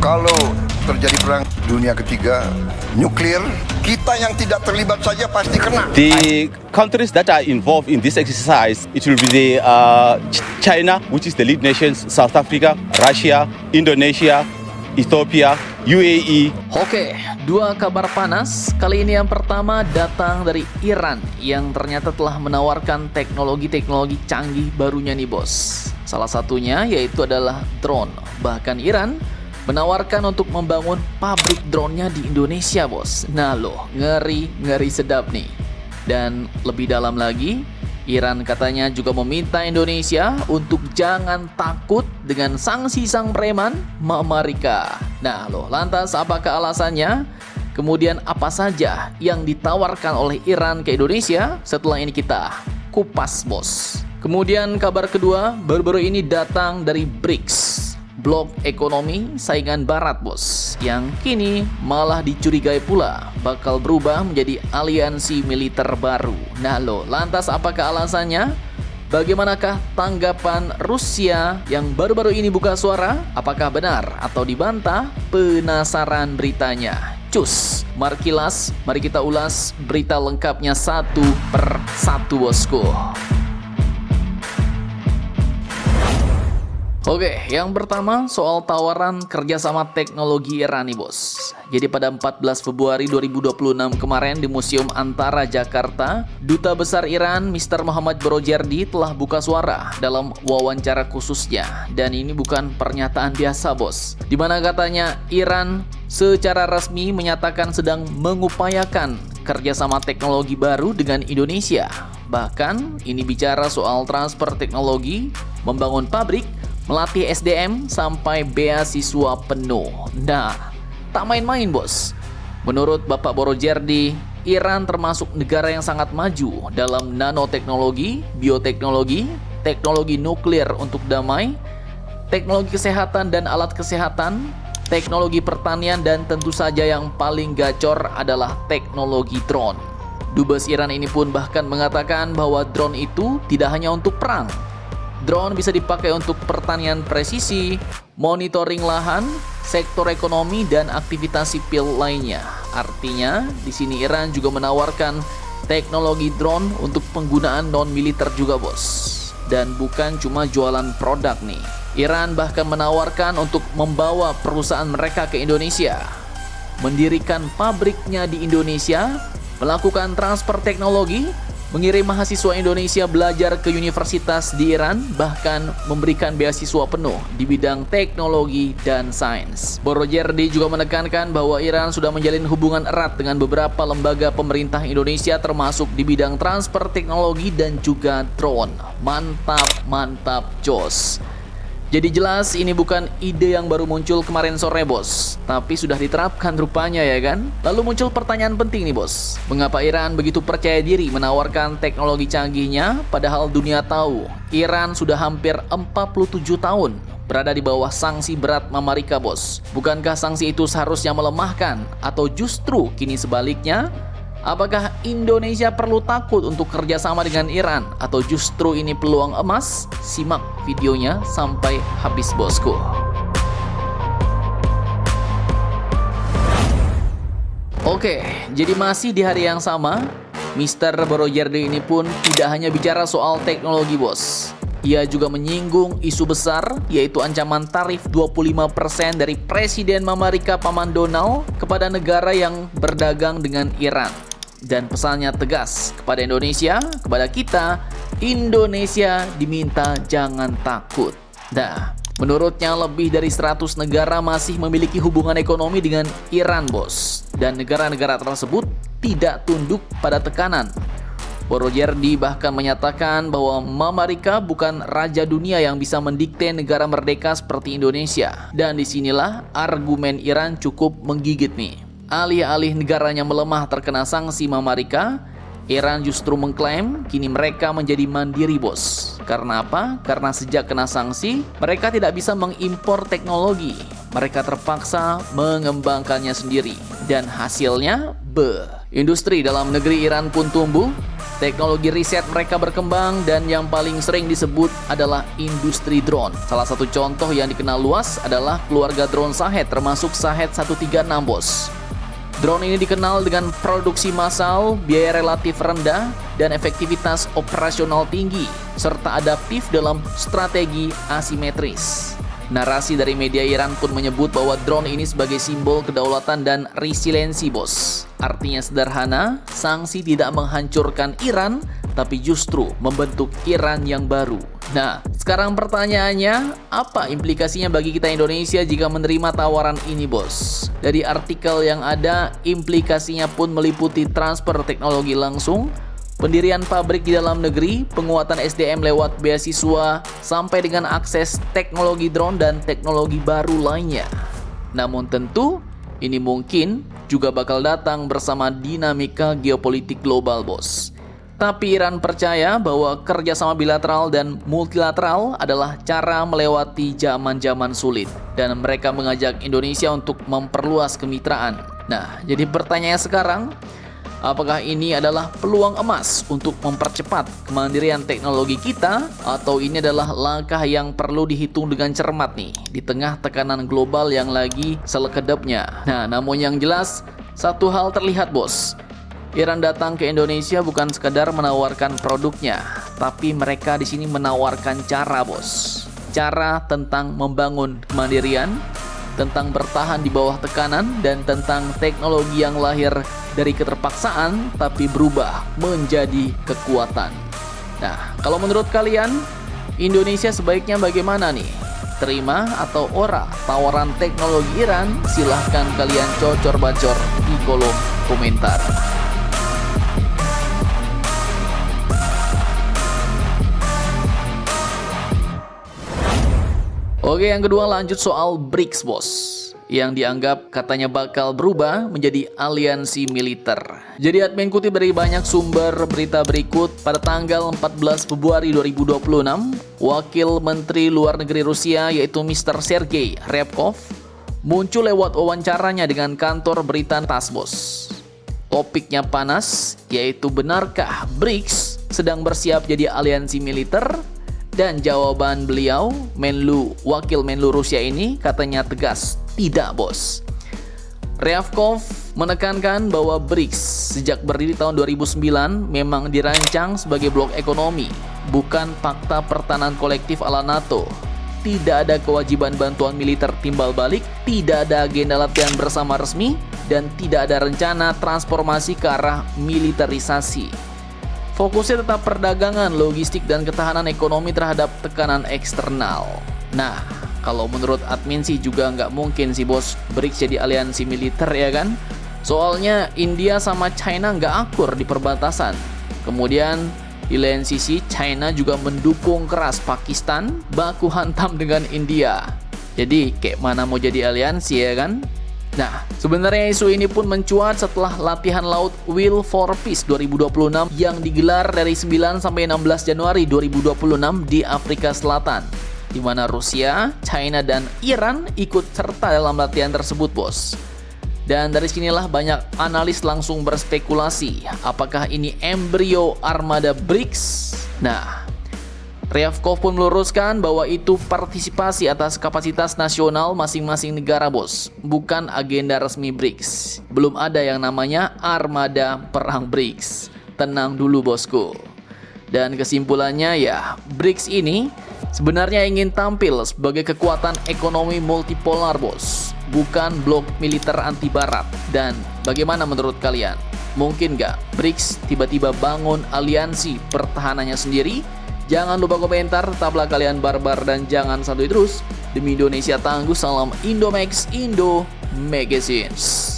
Kalau terjadi perang dunia ketiga, nuklir, kita yang tidak terlibat saja pasti kena. The countries that are involved in this exercise, it will be the China, which is the lead nations, South Africa, Russia, Indonesia, Ethiopia, UAE. Oke, dua kabar panas. Kali ini yang pertama datang dari Iran yang ternyata telah menawarkan teknologi-teknologi canggih barunya nih bos. Salah satunya yaitu adalah drone. Bahkan Iran menawarkan untuk membangun pabrik drone-nya di Indonesia bos. Nah loh, ngeri sedap nih. Dan lebih dalam lagi, Iran katanya juga meminta Indonesia untuk jangan takut dengan sanksi sang preman Mama Rika. Nah loh, lantas apakah alasannya? Kemudian apa saja yang ditawarkan oleh Iran ke Indonesia? Setelah ini kita kupas bos. Kemudian kabar kedua, baru-baru ini datang dari BRICS, blok ekonomi saingan barat bos, yang kini malah dicurigai pula bakal berubah menjadi aliansi militer baru. Nah lo, lantas apakah alasannya? Bagaimanakah tanggapan Rusia yang baru-baru ini buka suara? Apakah benar atau dibantah? Penasaran beritanya? Cus, mari kita ulas berita lengkapnya satu per satu bosku. Oke, yang pertama soal tawaran kerjasama teknologi Iran nih bos. Jadi pada 14 Februari 2026 kemarin di Museum Antara Jakarta, Duta Besar Iran Mr. Muhammad Barojerdi telah buka suara dalam wawancara khususnya. Dan ini bukan pernyataan biasa bos, dimana katanya Iran secara resmi menyatakan sedang mengupayakan kerjasama teknologi baru dengan Indonesia. Bahkan ini bicara soal transfer teknologi, membangun pabrik, melatih SDM sampai beasiswa penuh. Nah, tak main-main bos. Menurut Bapak Barojerdi, Iran termasuk negara yang sangat maju dalam nanoteknologi, bioteknologi, teknologi nuklir untuk damai, teknologi kesehatan dan alat kesehatan, teknologi pertanian, dan tentu saja yang paling gacor adalah teknologi drone. Dubes Iran ini pun bahkan mengatakan bahwa drone itu tidak hanya untuk perang. Drone bisa dipakai untuk pertanian presisi, monitoring lahan, sektor ekonomi, dan aktivitas sipil lainnya. Artinya, di sini Iran juga menawarkan teknologi drone untuk penggunaan non-militer juga bos. Dan bukan cuma jualan produk nih. Iran bahkan menawarkan untuk membawa perusahaan mereka ke Indonesia, mendirikan pabriknya di Indonesia, melakukan transfer teknologi, mengirim mahasiswa Indonesia belajar ke universitas di Iran, bahkan memberikan beasiswa penuh di bidang teknologi dan sains. Barojerdi juga menekankan bahwa Iran sudah menjalin hubungan erat dengan beberapa lembaga pemerintah Indonesia termasuk di bidang transfer teknologi dan juga drone. Mantap jos. Jadi jelas ini bukan ide yang baru muncul kemarin sore bos, tapi sudah diterapkan rupanya ya kan? Lalu muncul pertanyaan penting nih bos, mengapa Iran begitu percaya diri menawarkan teknologi canggihnya padahal dunia tahu Iran sudah hampir 47 tahun berada di bawah sanksi berat Mama Rika bos. Bukankah sanksi itu seharusnya melemahkan atau justru kini sebaliknya? Apakah Indonesia perlu takut untuk kerjasama dengan Iran atau justru ini peluang emas? Simak videonya sampai habis bosku. Oke, jadi masih di hari yang sama, Mr. Barojerdi ini pun tidak hanya bicara soal teknologi bos. Ia juga menyinggung isu besar yaitu ancaman tarif 25% dari Presiden Mama Rika Paman Donald kepada negara yang berdagang dengan Iran. Dan pesannya tegas kepada Indonesia, kepada kita, Indonesia diminta jangan takut. Nah, menurutnya lebih dari 100 negara masih memiliki hubungan ekonomi dengan Iran bos. Dan negara-negara tersebut tidak tunduk pada tekanan. Barojerdi bahkan menyatakan bahwa Mama Rika bukan raja dunia yang bisa mendikte negara merdeka seperti Indonesia. Dan disinilah argumen Iran cukup menggigit nih. Alih-alih negaranya melemah terkena sanksi Mama Rika, Iran justru mengklaim kini mereka menjadi mandiri bos. Karena apa? Karena sejak kena sanksi, mereka tidak bisa mengimpor teknologi. Mereka terpaksa mengembangkannya sendiri. Dan hasilnya, industri dalam negeri Iran pun tumbuh. Teknologi riset mereka berkembang dan yang paling sering disebut adalah industri drone. Salah satu contoh yang dikenal luas adalah keluarga drone Shahed, termasuk Shahed 136 bos. Drone ini dikenal dengan produksi massal, biaya relatif rendah, dan efektivitas operasional tinggi, serta adaptif dalam strategi asimetris. Narasi dari media Iran pun menyebut bahwa drone ini sebagai simbol kedaulatan dan resiliensi bos. Artinya sederhana, sanksi tidak menghancurkan Iran, tapi justru membentuk Iran yang baru. Nah, sekarang pertanyaannya, apa implikasinya bagi kita Indonesia jika menerima tawaran ini bos? Dari artikel yang ada, implikasinya pun meliputi transfer teknologi langsung, pendirian pabrik di dalam negeri, penguatan SDM lewat beasiswa, sampai dengan akses teknologi drone dan teknologi baru lainnya. Namun tentu, ini mungkin juga bakal datang bersama dinamika geopolitik global bos. Tapi Iran percaya bahwa kerjasama bilateral dan multilateral adalah cara melewati zaman-zaman sulit. Dan mereka mengajak Indonesia untuk memperluas kemitraan. Nah, jadi pertanyaannya sekarang, apakah ini adalah peluang emas untuk mempercepat kemandirian teknologi kita? Atau ini adalah langkah yang perlu dihitung dengan cermat nih, di tengah tekanan global yang lagi selekedapnya? Nah, namun yang jelas, satu hal terlihat bos. Iran datang ke Indonesia bukan sekadar menawarkan produknya, tapi mereka di sini menawarkan cara bos. Cara tentang membangun kemandirian, tentang bertahan di bawah tekanan, dan tentang teknologi yang lahir dari keterpaksaan tapi berubah menjadi kekuatan. Nah, kalau menurut kalian, Indonesia sebaiknya bagaimana nih? Terima atau ora tawaran teknologi Iran? Silahkan kalian cocor-bacor di kolom komentar. Oke, yang kedua lanjut soal BRICS bos, yang dianggap katanya bakal berubah menjadi aliansi militer. Jadi admin kutip dari banyak sumber berita berikut, pada tanggal 14 Februari 2026, Wakil Menteri Luar Negeri Rusia yaitu Mr. Sergei Ryabkov muncul lewat wawancaranya dengan kantor berita TASS bos. Topiknya panas, yaitu benarkah BRICS sedang bersiap jadi aliansi militer? Dan jawaban beliau, Wakil Menlu Rusia ini katanya tegas, tidak bos. Ryabkov menekankan bahwa BRICS sejak berdiri tahun 2009 memang dirancang sebagai blok ekonomi, bukan fakta pertahanan kolektif ala NATO. Tidak ada kewajiban bantuan militer timbal balik, tidak ada agenda latihan bersama resmi, dan tidak ada rencana transformasi ke arah militerisasi. Fokusnya tetap perdagangan, logistik, dan ketahanan ekonomi terhadap tekanan eksternal. Nah, kalau menurut admin sih juga nggak mungkin sih bos BRICS jadi aliansi militer ya kan? Soalnya India sama China nggak akur di perbatasan. Kemudian di lain sisi China juga mendukung keras Pakistan baku hantam dengan India. Jadi kayak mana mau jadi aliansi ya kan? Nah, sebenarnya isu ini pun mencuat setelah latihan laut Will for Peace 2026 yang digelar dari 9 sampai 16 Januari 2026 di Afrika Selatan, di mana Rusia, China, dan Iran ikut serta dalam latihan tersebut, bos. Dan dari sinilah banyak analis langsung berspekulasi, apakah ini embrio armada BRICS? Nah, Ryabkov pun meluruskan bahwa itu partisipasi atas kapasitas nasional masing-masing negara bos, bukan agenda resmi BRICS. Belum ada yang namanya armada perang BRICS. Tenang dulu bosku. Dan kesimpulannya ya, BRICS ini sebenarnya ingin tampil sebagai kekuatan ekonomi multipolar bos, bukan blok militer anti barat. Dan bagaimana menurut kalian? Mungkin nggak BRICS tiba-tiba bangun aliansi pertahanannya sendiri? Jangan lupa komentar, tetaplah kalian barbar dan jangan santuy terus. Demi Indonesia tangguh, salam Indomax Indo Magazines.